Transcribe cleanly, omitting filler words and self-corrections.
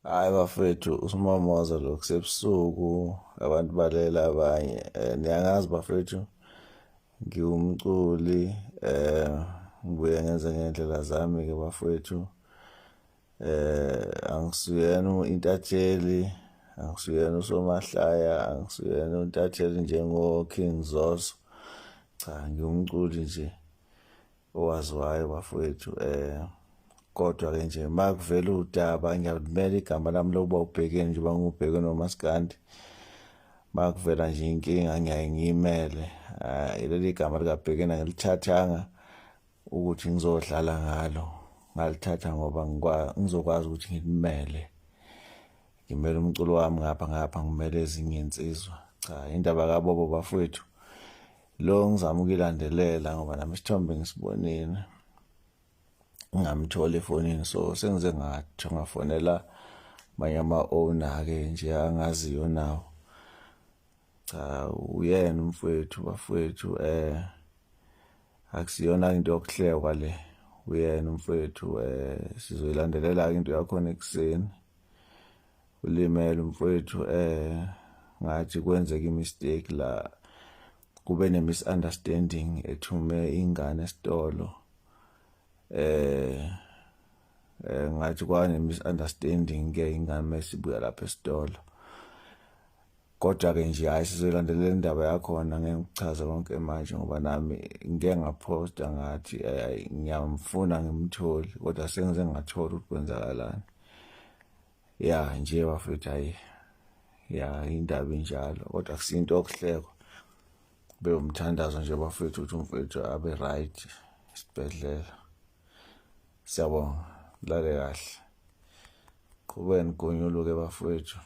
Hayi bafethu usimamoza lo kusebusuku abantu balela abanye niyangazi bafethu ngiwumculi ngibuye ngenze ngendlela zami ke bafethu angisuyena intatheli angisuyena usomahlaya angisuyena untatheli njengo King Zoso cha ngiwumculi nje owaziwayo bafethu kodwa ke nje makuvela udaba ngiyavumela igama lami lokuba ubhekene nje bangubhekene noMaskandi makuvela nje inkinga ngiyaye ngiyimele leli gama likabhekene ngilithathanga ukuthi ngizodlala ngalo ngalithatha ngoba ngizokwazi ukuthi ngilimele ngimele umculo wami ngapha ngimele ezinye insizwa cha indaba kaBobo bafethu lo ngizama ukuyilandelela ngoba nami isithombe ngisibonile ngamthola efonini so sengize ngafonela manje ama-owner ke nje angaziyo nawo cha uyena umfowethu bafowethu akusiyona into yokuhlekwa le uyena umfowethu sizoyilandelela into yakhona ekuseni ulimele umfowethu ngathi kwenzeka imistake la kube ne-misunderstanding ethume ingane esitolo ngathi kwane-misunderstanding ke ingane masibuya lapha esitolo kodwa ke nje hayi sizoyilandelela indaba yakhona ngeke ngichaze konke manje ngoba nami ngeke ngaphosta ngathi ngiyamfuna ngimtholi kodwa sengize ngathola ukuthi kwenzakalani ya nje bafethu hayi ya indaba injalo kodwa akusinto okuhlekwa kube umthandazo nje bafethu ukuthi umfowethu abe right esibhedlela siyabonga lale kahle qhubeni gonyuluke bafowethu